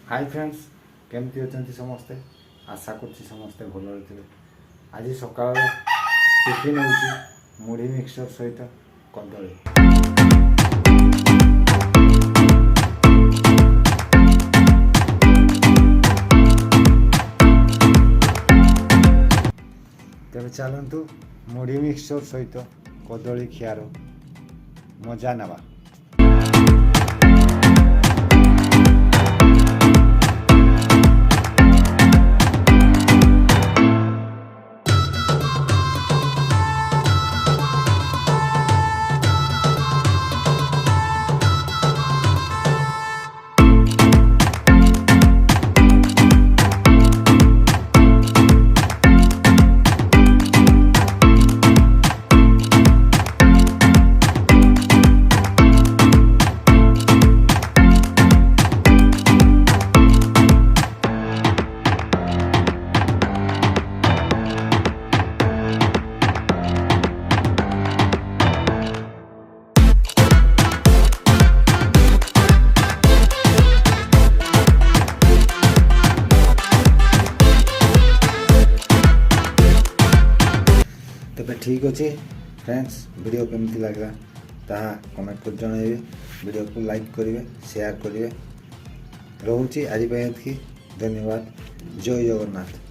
Hi friends केमती अच्छा समस्ते आशा करছি समस्ते भल थे आज सकाल टिफिन हो मुढ़ी मिक्सचर सहित कदली तेरे चलतु मुढ़ी मिक्सचर सहित कदली खियार मजा नवा। तेरे ठीक अच्छे फ्रेंड्स वीडियो केमती लगला ताहा कमेंट कर जनइबे वीडियो को लाइक करेंगे शेयर करेंगे रोचे आज धन्यवाद जय जगन्नाथ।